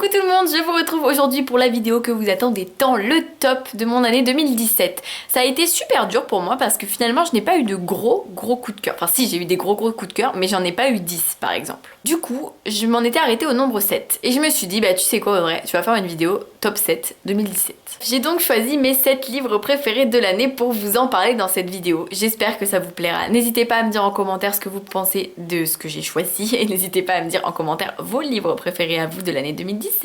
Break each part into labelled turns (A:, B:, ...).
A: Coucou tout le monde, je vous retrouve aujourd'hui pour la vidéo que vous attendez tant, le top de mon année 2017. Ça a été super dur pour moi parce que finalement je n'ai pas eu de gros coups de cœur. Enfin si, j'ai eu des gros coups de cœur, mais j'en ai pas eu 10 par exemple. Du coup, je m'en étais arrêtée au nombre 7 et je me suis dit bah tu sais quoi Audrey, tu vas faire une vidéo top 7 2017. J'ai donc choisi mes 7 livres préférés de l'année pour vous en parler dans cette vidéo. J'espère que ça vous plaira. N'hésitez pas à me dire en commentaire ce que vous pensez de ce que j'ai choisi et n'hésitez pas à me dire en commentaire vos livres préférés à vous de l'année 2017.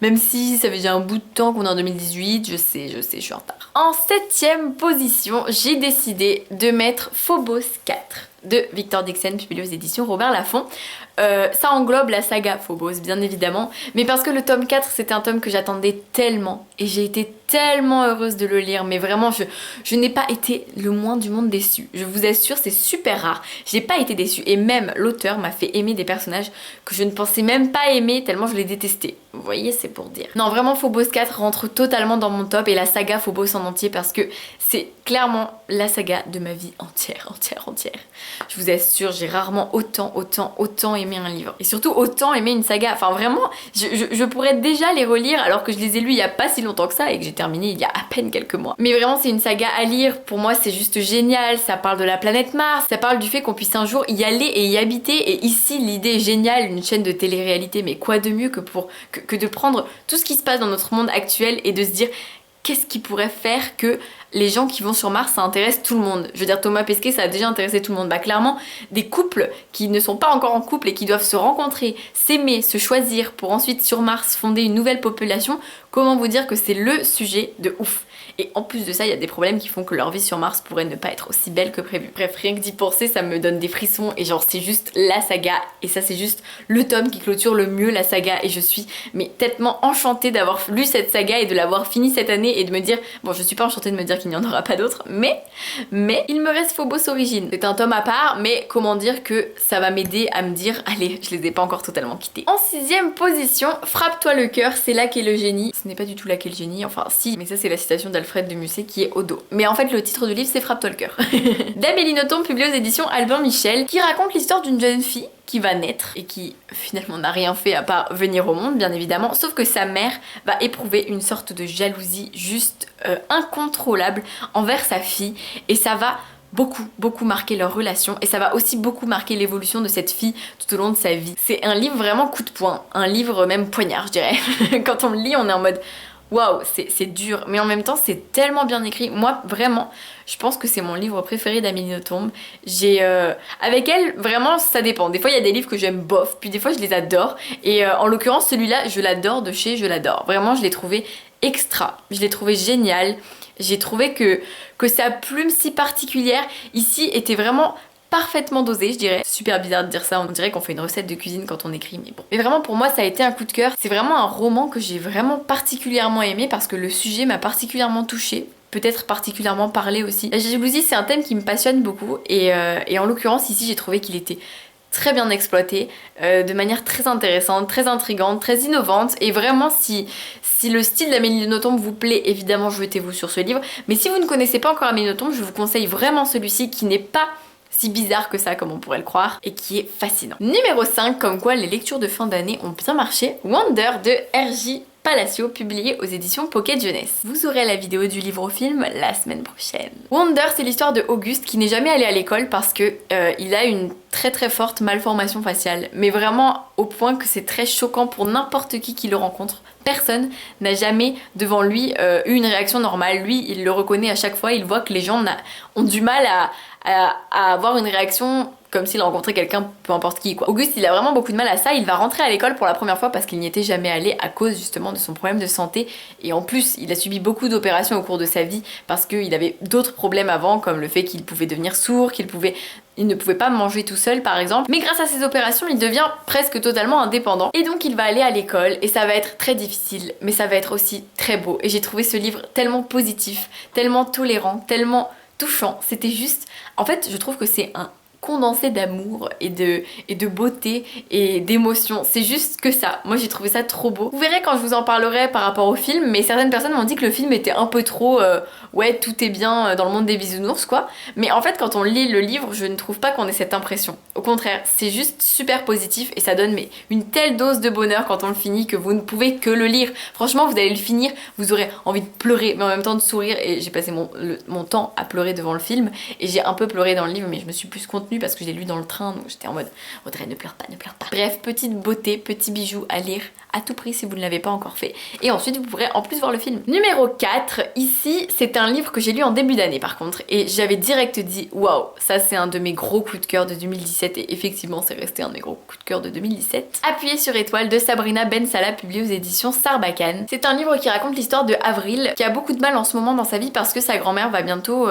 A: Même si ça fait déjà un bout de temps qu'on est en 2018, je sais, je suis en retard. En 7ème position, j'ai décidé de mettre Phobos 4 de Victor Dixon, publié aux éditions Robert Laffont. Ça englobe la saga Phobos, bien évidemment, mais parce que le tome 4, c'était un tome que j'attendais tellement, et j'ai été tellement heureuse de le lire, mais vraiment, je n'ai pas été le moins du monde déçue. Je vous assure, c'est super rare. J'ai pas été déçue, et même l'auteur m'a fait aimer des personnages que je ne pensais même pas aimer, tellement je les détestais. Vous voyez, c'est pour dire. Non, vraiment, Phobos 4 rentre totalement dans mon top, et la saga Phobos en entier, parce que c'est clairement la saga de ma vie entière. Je vous assure, j'ai rarement autant aimé un livre. Et surtout autant aimé une saga. Enfin vraiment, je pourrais déjà les relire alors que je les ai lus il y a pas si longtemps que ça et que j'ai terminé il y a à peine quelques mois. Mais vraiment c'est une saga à lire. Pour moi c'est juste génial. Ça parle de la planète Mars. Ça parle du fait qu'on puisse un jour y aller et y habiter. Et ici l'idée est géniale, une chaîne de télé-réalité. Mais quoi de mieux que de prendre tout ce qui se passe dans notre monde actuel et de se dire qu'est-ce qui pourrait faire que les gens qui vont sur Mars, ça intéresse tout le monde. Je veux dire, Thomas Pesquet, ça a déjà intéressé tout le monde. Bah clairement, des couples qui ne sont pas encore en couple et qui doivent se rencontrer, s'aimer, se choisir pour ensuite sur Mars fonder une nouvelle population, comment vous dire que c'est le sujet de ouf. Et en plus de ça, il y a des problèmes qui font que leur vie sur Mars pourrait ne pas être aussi belle que prévu. Bref, rien que d'y penser, ça me donne des frissons et genre c'est juste la saga. Et ça c'est juste le tome qui clôture le mieux la saga et je suis mais tellement enchantée d'avoir lu cette saga et de l'avoir finie cette année et de me dire, bon je suis pas enchantée de me dire qu'il n'y en aura pas d'autres, mais il me reste Phobos Origine. C'est un tome à part, mais comment dire que ça va m'aider à me dire, allez, je les ai pas encore totalement quittés. En 6ème position, Frappe-toi le cœur, c'est là qu'est le génie. Ce n'est pas du tout là qu'est le génie, enfin si, mais ça c'est la citation d'Alfred de Musset qui est au dos. Mais en fait le titre du livre c'est Frappe-toi le cœur. d'Amélie Nothomb, publié aux éditions Albin Michel, qui raconte l'histoire d'une jeune fille qui va naître et qui finalement n'a rien fait à part venir au monde bien évidemment, sauf que sa mère va éprouver une sorte de jalousie juste incontrôlable envers sa fille et ça va beaucoup marquer leur relation et ça va aussi beaucoup marquer l'évolution de cette fille tout au long de sa vie. C'est un livre vraiment coup de poing, un livre même poignard je dirais. Quand on le lit on est en mode waouh, c'est dur, mais en même temps c'est tellement bien écrit. Moi vraiment, je pense que c'est mon livre préféré d'Amélie Nothomb. Avec elle, vraiment ça dépend. Des fois il y a des livres que j'aime bof, puis des fois je les adore. Et en l'occurrence celui-là, je l'adore de chez Je l'adore. Vraiment je l'ai trouvé extra, je l'ai trouvé génial. J'ai trouvé que sa plume si particulière ici était vraiment parfaitement dosé, je dirais. Super bizarre de dire ça, on dirait qu'on fait une recette de cuisine quand on écrit, mais bon. Mais vraiment pour moi ça a été un coup de cœur. C'est vraiment un roman que j'ai vraiment particulièrement aimé parce que le sujet m'a particulièrement touchée. Peut-être particulièrement parlé aussi. La jalousie c'est un thème qui me passionne beaucoup et en l'occurrence ici j'ai trouvé qu'il était très bien exploité, de manière très intéressante, très intrigante, très innovante et vraiment si le style d'Amélie Nothomb vous plaît, évidemment jetez-vous sur ce livre, mais si vous ne connaissez pas encore Amélie Nothomb, je vous conseille vraiment celui-ci qui n'est pas si bizarre que ça comme on pourrait le croire et qui est fascinant. Numéro 5, comme quoi les lectures de fin d'année ont bien marché, Wonder de R.J. Palacio, publié aux éditions Pocket Jeunesse. Vous aurez la vidéo du livre au film la semaine prochaine. Wonder, c'est l'histoire de Auguste qui n'est jamais allé à l'école parce que il a une très forte malformation faciale, mais vraiment au point que c'est très choquant pour n'importe qui le rencontre. Personne n'a jamais devant lui eu une réaction normale. Lui, il le reconnaît à chaque fois, il voit que les gens ont du mal à avoir une réaction comme s'il rencontrait quelqu'un, peu importe qui quoi. Auguste il a vraiment beaucoup de mal à ça, il va rentrer à l'école pour la première fois parce qu'il n'y était jamais allé à cause justement de son problème de santé et en plus il a subi beaucoup d'opérations au cours de sa vie parce qu'il avait d'autres problèmes avant comme le fait qu'il pouvait devenir sourd, il ne pouvait pas manger tout seul par exemple, mais grâce à ces opérations il devient presque totalement indépendant et donc il va aller à l'école et ça va être très difficile mais ça va être aussi très beau et j'ai trouvé ce livre tellement positif, tellement tolérant, tellement touchant, c'était juste... En fait je trouve que c'est un condensé d'amour et de beauté et d'émotion. C'est juste que ça. Moi j'ai trouvé ça trop beau. Vous verrez quand je vous en parlerai par rapport au film, mais certaines personnes m'ont dit que le film était un peu trop ouais, tout est bien dans le monde des bisounours quoi. Mais en fait quand on lit le livre, je ne trouve pas qu'on ait cette impression. Au contraire, c'est juste super positif et ça donne mais une telle dose de bonheur quand on le finit que vous ne pouvez que le lire. Franchement, vous allez le finir, vous aurez envie de pleurer mais en même temps de sourire, et j'ai passé mon temps à pleurer devant le film et j'ai un peu pleuré dans le livre, mais je me suis plus contenue parce que j'ai lu dans le train, donc j'étais en mode Audrey, ne pleure pas, ne pleure pas. Bref, petite beauté, petit bijou à lire à tout prix si vous ne l'avez pas encore fait. Et ensuite vous pourrez en plus voir le film. Numéro 4, ici c'est un livre que j'ai lu en début d'année par contre, et j'avais direct dit waouh, ça c'est un de mes gros coups de cœur de 2017, et effectivement c'est resté un de mes gros coups de cœur de 2017. Appuyé sur étoile de Sabrina Ben Salah, publié aux éditions Sarbacane. C'est un livre qui raconte l'histoire de Avril, qui a beaucoup de mal en ce moment dans sa vie parce que sa grand-mère va bientôt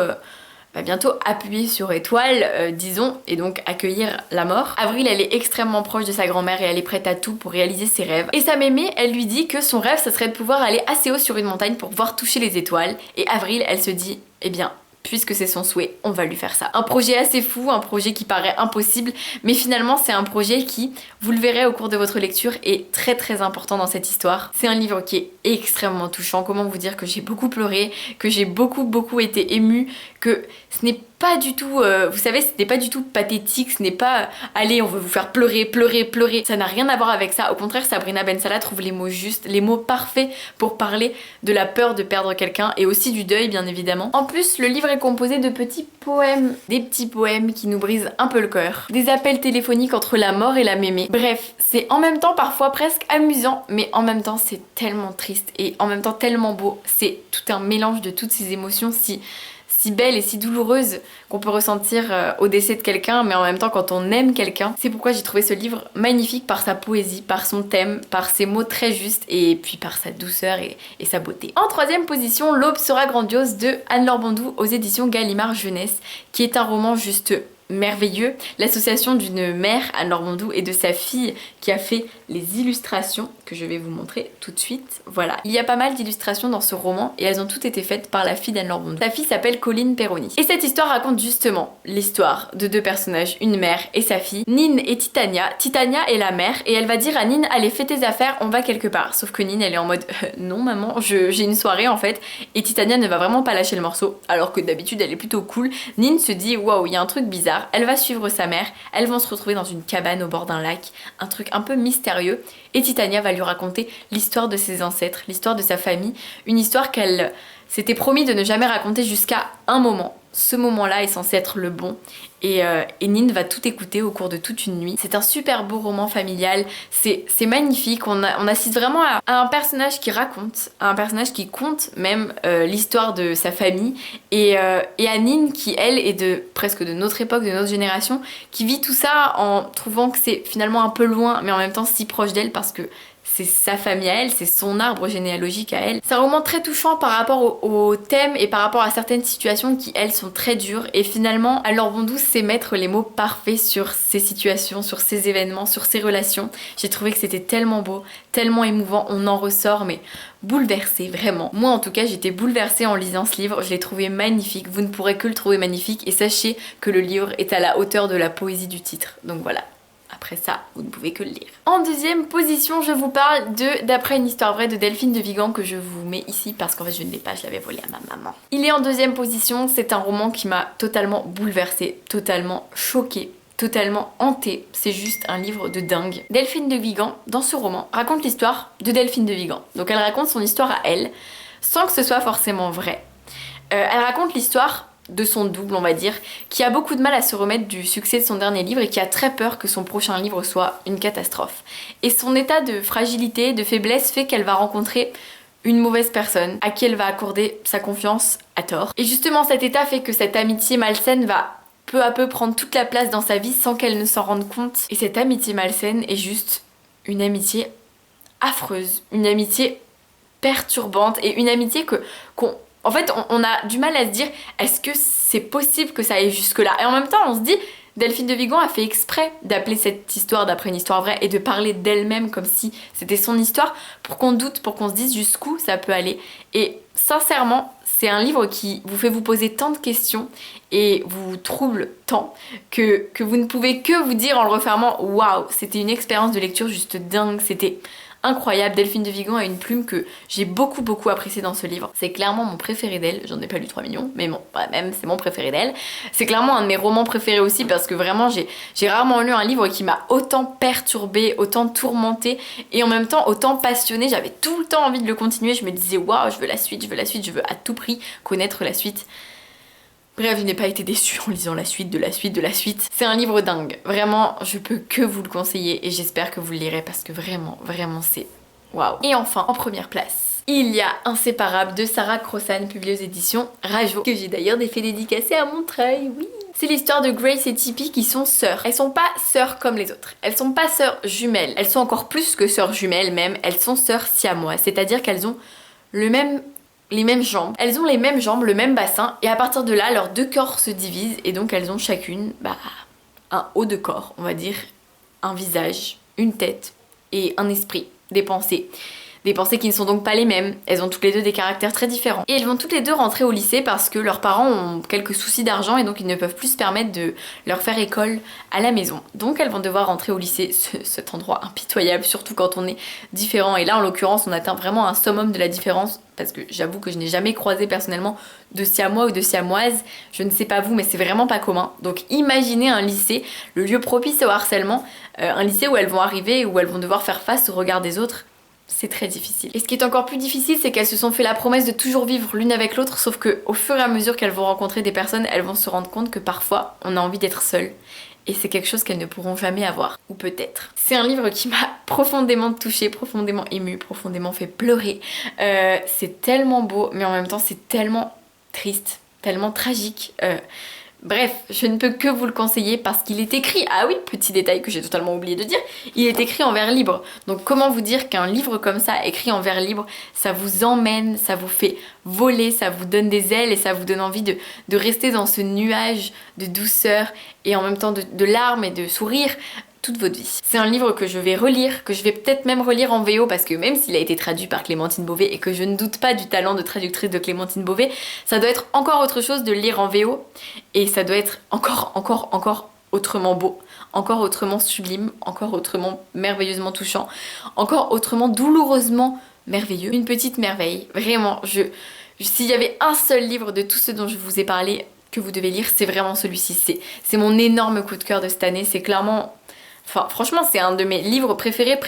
A: appuyer sur étoile, disons, et donc accueillir la mort. Avril, elle est extrêmement proche de sa grand-mère et elle est prête à tout pour réaliser ses rêves. Et sa mémé, elle lui dit que son rêve, ça serait de pouvoir aller assez haut sur une montagne pour pouvoir toucher les étoiles. Et Avril, elle se dit, eh bien, puisque c'est son souhait, on va lui faire ça. Un projet assez fou, un projet qui paraît impossible, mais finalement c'est un projet qui, vous le verrez au cours de votre lecture, est très très important dans cette histoire. C'est un livre qui est extrêmement touchant. Comment vous dire que j'ai beaucoup pleuré, que j'ai beaucoup été émue, que ce n'est pas du tout, vous savez, ce n'est pas du tout pathétique, ce n'est pas allez, on veut vous faire pleurer. Ça n'a rien à voir avec ça. Au contraire, Sabrina Ben Salah trouve les mots justes, les mots parfaits pour parler de la peur de perdre quelqu'un et aussi du deuil, bien évidemment. En plus, le livre est composé de petits poèmes, des petits poèmes qui nous brisent un peu le cœur, des appels téléphoniques entre la mort et la mémé. Bref, c'est en même temps parfois presque amusant, mais en même temps c'est tellement triste et en même temps tellement beau. C'est tout un mélange de toutes ces émotions si belle et si douloureuse qu'on peut ressentir au décès de quelqu'un, mais en même temps quand on aime quelqu'un. C'est pourquoi j'ai trouvé ce livre magnifique par sa poésie, par son thème, par ses mots très justes et puis par sa douceur et sa beauté. En troisième position, L'aube sera grandiose de Anne-Laure Bondou aux éditions Gallimard Jeunesse, qui est un roman juste merveilleux. L'association d'une mère, Anne-Laure Bondou, et de sa fille qui a fait les illustrations que je vais vous montrer tout de suite. Voilà. Il y a pas mal d'illustrations dans ce roman et elles ont toutes été faites par la fille d'Anne-Laure Bondou. Sa fille s'appelle Colline Perroni. Et cette histoire raconte justement l'histoire de deux personnages, une mère et sa fille, Nine et Titania. Titania est la mère et elle va dire à Nine, allez fais tes affaires, on va quelque part. Sauf que Nine elle est en mode non maman, j'ai une soirée en fait, et Titania ne va vraiment pas lâcher le morceau alors que d'habitude elle est plutôt cool. Nine se dit waouh, il y a un truc bizarre. Elle va suivre sa mère, elles vont se retrouver dans une cabane au bord d'un lac, un truc un peu mystérieux, et Titania va lui raconter l'histoire de ses ancêtres, l'histoire de sa famille, une histoire qu'elle s'était promis de ne jamais raconter jusqu'à un moment. Ce moment-là est censé être le bon, et Nine va tout écouter au cours de toute une nuit. C'est un super beau roman familial, c'est magnifique, on assiste vraiment à un personnage qui raconte, à un personnage qui conte même l'histoire de sa famille, et à Nine qui elle est presque de notre époque, de notre génération, qui vit tout ça en trouvant que c'est finalement un peu loin mais en même temps si proche d'elle parce que c'est sa famille à elle, c'est son arbre généalogique à elle. C'est un roman très touchant par rapport au thème et par rapport à certaines situations qui elles sont très dures, et finalement Anne-Laure Bondou sait mettre les mots parfaits sur ces situations, sur ces événements, sur ces relations. J'ai trouvé que c'était tellement beau, tellement émouvant, on en ressort mais bouleversée, vraiment. Moi en tout cas j'étais bouleversée en lisant ce livre, je l'ai trouvé magnifique, vous ne pourrez que le trouver magnifique, et sachez que le livre est à la hauteur de la poésie du titre, donc voilà. Après ça, vous ne pouvez que le lire. En deuxième position, je vous parle de D'après une histoire vraie de Delphine de Vigan, que je vous mets ici parce qu'en fait je ne l'ai pas, je l'avais volé à ma maman. Il est en deuxième position, c'est un roman qui m'a totalement bouleversée, totalement choquée, totalement hantée. C'est juste un livre de dingue. Delphine de Vigan, dans ce roman, raconte l'histoire de Delphine de Vigan. Donc elle raconte son histoire à elle, sans que ce soit forcément vrai. Elle raconte l'histoire de son double, on va dire, qui a beaucoup de mal à se remettre du succès de son dernier livre et qui a très peur que son prochain livre soit une catastrophe. Et son état de fragilité, de faiblesse fait qu'elle va rencontrer une mauvaise personne à qui elle va accorder sa confiance à tort. Et justement cet état fait que cette amitié malsaine va peu à peu prendre toute la place dans sa vie sans qu'elle ne s'en rende compte. Et cette amitié malsaine est juste une amitié affreuse, une amitié perturbante et une amitié en fait, on a du mal à se dire est-ce que c'est possible que ça aille jusque-là. Et en même temps, on se dit, Delphine de Vigan a fait exprès d'appeler cette histoire d'après une histoire vraie et de parler d'elle-même comme si c'était son histoire pour qu'on doute, pour qu'on se dise jusqu'où ça peut aller. Et sincèrement, C'est un livre qui vous fait vous poser tant de questions et vous trouble tant que vous ne pouvez que vous dire en le refermant waouh, c'était une expérience de lecture juste dingue, c'était incroyable. Delphine de Vigan a une plume que j'ai beaucoup appréciée dans ce livre. C'est clairement mon préféré d'elle, j'en ai pas lu 3 millions, mais bon, ouais, même c'est mon préféré d'elle. C'est clairement un de mes romans préférés aussi parce que vraiment j'ai rarement lu un livre qui m'a autant perturbée, autant tourmentée et en même temps autant passionnée. J'avais tout le temps envie de le continuer, je me disais waouh, je veux la suite, je veux à tout prix connaître la suite. Bref, je n'ai pas été déçue en lisant la suite de la suite de la suite. C'est un livre dingue. Vraiment, je peux que vous le conseiller et j'espère que vous le lirez parce que vraiment c'est waouh. Et enfin, en première place, il y a Inséparable de Sarah Crossan, publié aux éditions Rajo, que j'ai d'ailleurs fait dédicacer à Montreuil, oui. C'est l'histoire de Grace et Tippi qui sont sœurs. Elles sont pas sœurs comme les autres. Elles sont pas sœurs jumelles. Elles sont encore plus que sœurs jumelles même. Elles sont sœurs siamoises. C'est-à-dire qu'elles ont les mêmes jambes. Elles ont les mêmes jambes, le même bassin, et à partir de là, leurs deux corps se divisent, et donc elles ont chacune un haut de corps, on va dire, un visage, une tête, et un esprit, des pensées. Des pensées qui ne sont donc pas les mêmes, elles ont toutes les deux des caractères très différents. Et elles vont toutes les deux rentrer au lycée parce que leurs parents ont quelques soucis d'argent et donc ils ne peuvent plus se permettre de leur faire école à la maison. Donc elles vont devoir rentrer au lycée, cet endroit impitoyable, surtout quand on est différent. Et là en l'occurrence on atteint vraiment un summum de la différence parce que j'avoue que je n'ai jamais croisé personnellement de siamois ou de siamoises. Je ne sais pas vous mais c'est vraiment pas commun. Donc imaginez un lycée, le lieu propice au harcèlement, un lycée où elles vont arriver, où elles vont devoir faire face au regard des autres. C'est très difficile. Et ce qui est encore plus difficile, c'est qu'elles se sont fait la promesse de toujours vivre l'une avec l'autre, sauf que au fur et à mesure qu'elles vont rencontrer des personnes, elles vont se rendre compte que parfois, on a envie d'être seule. Et c'est quelque chose qu'elles ne pourront jamais avoir. Ou peut-être. C'est un livre qui m'a profondément touchée, profondément émue, profondément fait pleurer. C'est tellement beau, mais en même temps, c'est tellement triste, tellement tragique. Bref, je ne peux que vous le conseiller parce qu'il est écrit, ah oui, petit détail que j'ai totalement oublié de dire, il est écrit en vers libre. Donc comment vous dire qu'un livre comme ça, écrit en vers libre, ça vous emmène, ça vous fait voler, ça vous donne des ailes et ça vous donne envie de rester dans ce nuage de douceur et en même temps de larmes et de sourires toute votre vie. C'est un livre que je vais relire, que je vais peut-être même relire en VO parce que même s'il a été traduit par Clémentine Beauvais et que je ne doute pas du talent de traductrice de Clémentine Beauvais, ça doit être encore autre chose de le lire en VO et ça doit être encore autrement beau, encore autrement sublime, encore autrement merveilleusement touchant, encore autrement douloureusement merveilleux. Une petite merveille, vraiment. S'il y avait un seul livre de tout ce dont je vous ai parlé que vous devez lire, c'est vraiment celui-ci. C'est mon énorme coup de cœur de cette année, c'est clairement... Enfin, franchement, c'est un de mes livres préférés,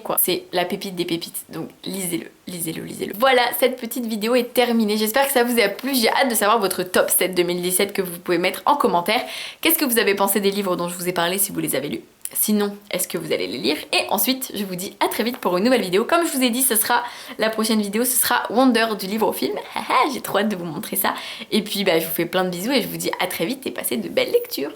A: quoi. C'est la pépite des pépites, donc lisez-le. Voilà, cette petite vidéo est terminée. J'espère que ça vous a plu. J'ai hâte de savoir votre top 7 2017 que vous pouvez mettre en commentaire. Qu'est-ce que vous avez pensé des livres dont je vous ai parlé si vous les avez lus? Sinon, est-ce que vous allez les lire? Et ensuite, je vous dis à très vite pour une nouvelle vidéo. Comme je vous ai dit, la prochaine vidéo, ce sera Wonder du livre au film. J'ai trop hâte de vous montrer ça. Et puis, je vous fais plein de bisous et je vous dis à très vite et passez de belles lectures.